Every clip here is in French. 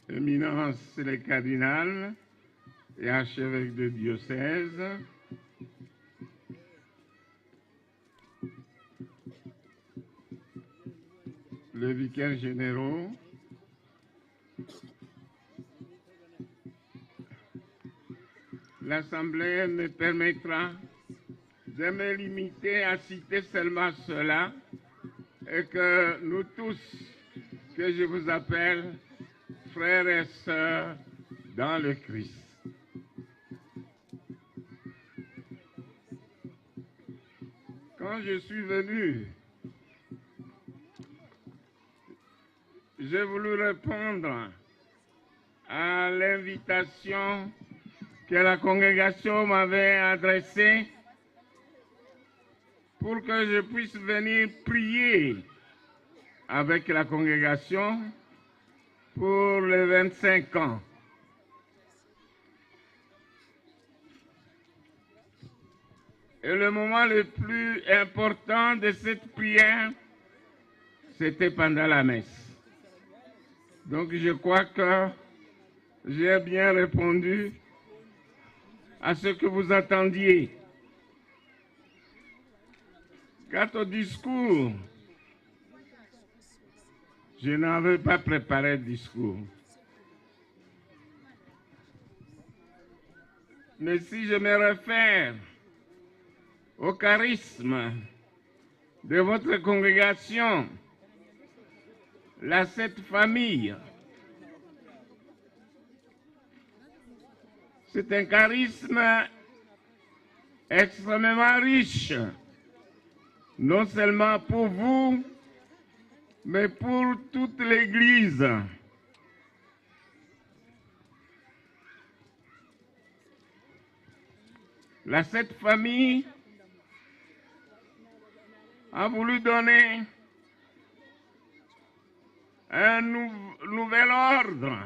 Éminence le cardinal et archevêque de diocèse, le vicaire général, l'Assemblée me permettra de me limiter à citer seulement cela et que nous tous, que je vous appelle frères et sœurs dans le Christ. Quand je suis venu, j'ai voulu répondre à l'invitation que la congrégation m'avait adressée pour que je puisse venir prier avec la congrégation pour les 25 ans. Et le moment le plus important de cette prière, c'était pendant la messe. Donc je crois que j'ai bien répondu à ce que vous attendiez. Quant au discours, je n'avais pas préparé de discours. Mais si je me réfère au charisme de votre congrégation, la Sainte Famille, c'est un charisme extrêmement riche, non seulement pour vous, mais pour toute l'Église. La Sainte Famille a voulu donner un nouvel ordre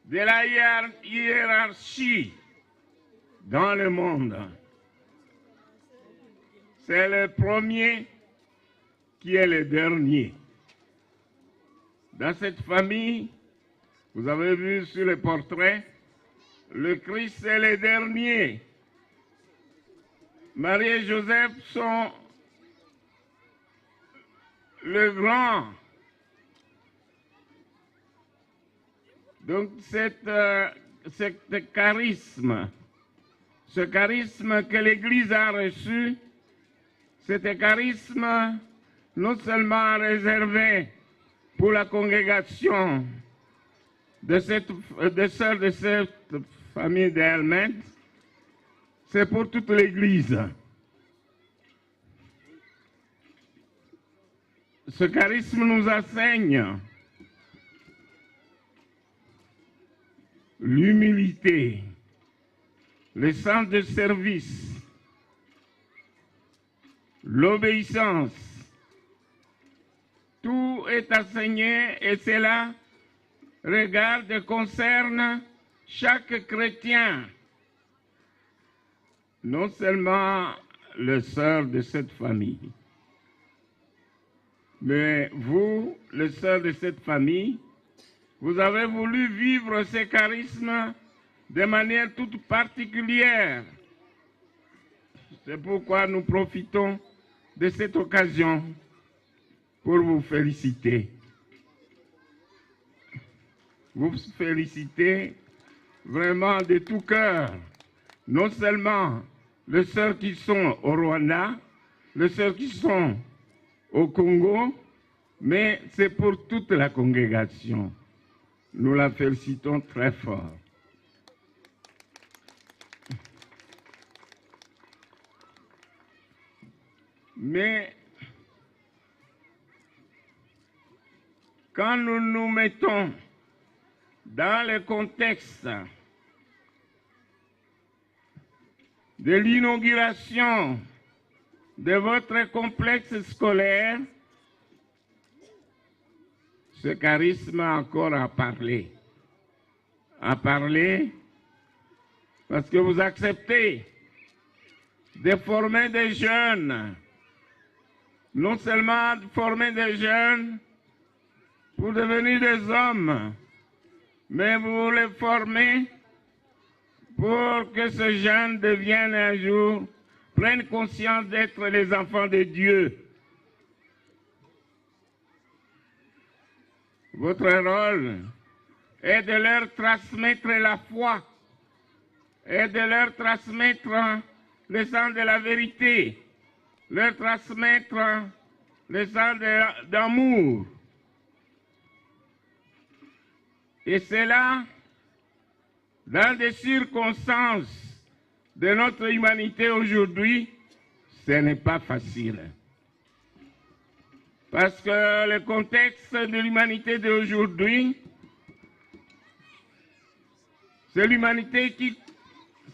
de la hiérarchie dans le monde. C'est le premier qui est le dernier. Dans cette famille, vous avez vu sur le portrait, le Christ est le dernier. Marie et Joseph sont le grand. Donc ce charisme que l'Église a reçu, c'est un charisme non seulement réservé pour la congrégation de sœurs de cette famille d'Hermède, c'est pour toute l'Église. Ce charisme nous enseigne l'humilité, le sens de service, l'obéissance. Tout est enseigné et cela regarde et concerne chaque chrétien, non seulement les sœurs de cette famille, mais vous, les sœurs de cette famille, vous avez voulu vivre ce charisme de manière toute particulière. C'est pourquoi nous profitons de cette occasion pour vous féliciter. Vous féliciter vraiment de tout cœur, non seulement les sœurs qui sont au Rwanda, les sœurs qui sont au Congo, mais c'est pour toute la congrégation. Nous la félicitons très fort. Mais quand nous nous mettons dans le contexte de l'inauguration de votre complexe scolaire, ce charisme a encore à parler. À parler parce que vous acceptez de former des jeunes, non seulement de former des jeunes pour devenir des hommes, mais vous les formez pour que ces jeunes deviennent un jour, prennent conscience d'être les enfants de Dieu. Votre rôle est de leur transmettre la foi et de leur transmettre le sens de la vérité, leur transmettre le sens d'amour. Et cela, dans des circonstances de notre humanité aujourd'hui, ce n'est pas facile. Parce que le contexte de l'humanité d'aujourd'hui, c'est l'humanité qui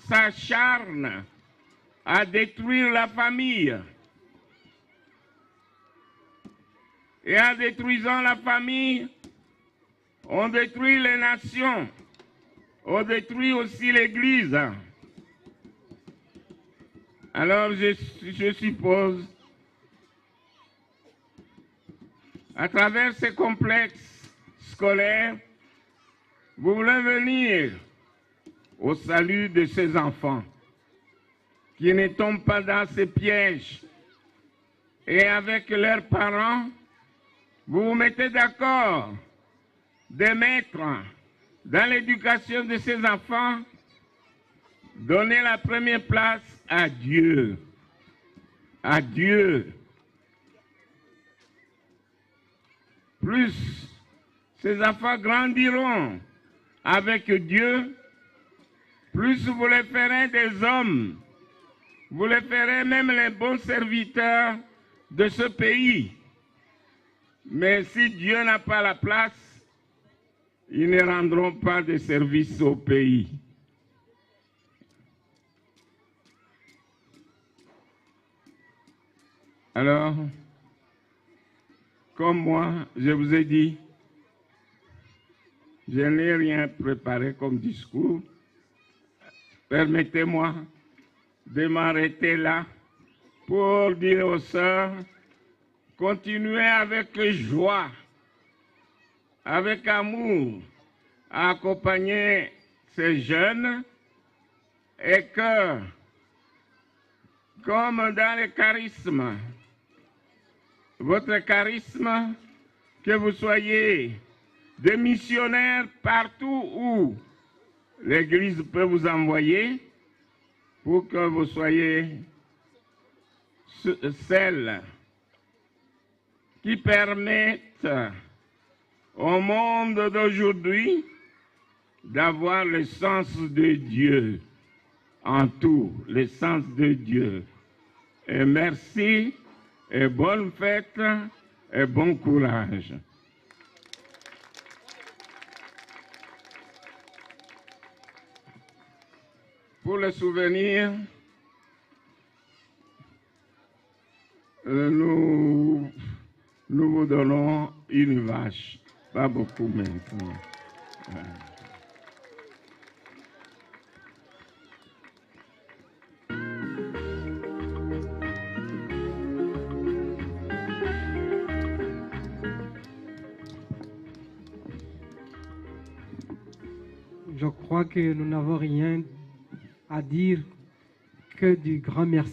s'acharne à détruire la famille. Et en détruisant la famille, on détruit les nations, on détruit aussi l'Église. Alors je suppose, à travers ces complexes scolaires, vous voulez venir au salut de ces enfants qui ne tombent pas dans ces pièges. Et avec leurs parents, vous vous mettez d'accord de mettre dans l'éducation de ces enfants, donner la première place à Dieu. À Dieu. Plus ces enfants grandiront avec Dieu, plus vous les ferez des hommes. Vous les ferez même les bons serviteurs de ce pays. Mais si Dieu n'a pas la place, ils ne rendront pas de service au pays. Alors, comme moi, je vous ai dit, je n'ai rien préparé comme discours. Permettez-moi de m'arrêter là pour dire aux sœurs, continuez avec joie, avec amour, à accompagner ces jeunes et que, comme dans le charisme, votre charisme, que vous soyez des missionnaires partout où l'Église peut vous envoyer pour que vous soyez celles qui permettent au monde d'aujourd'hui d'avoir le sens de Dieu en tout, le sens de Dieu. Et merci, et bonne fête, et bon courage. Pour le souvenir, nous vous donnons une vache, pas beaucoup maintenant. Je crois que nous n'avons rien à dire que du grand merci.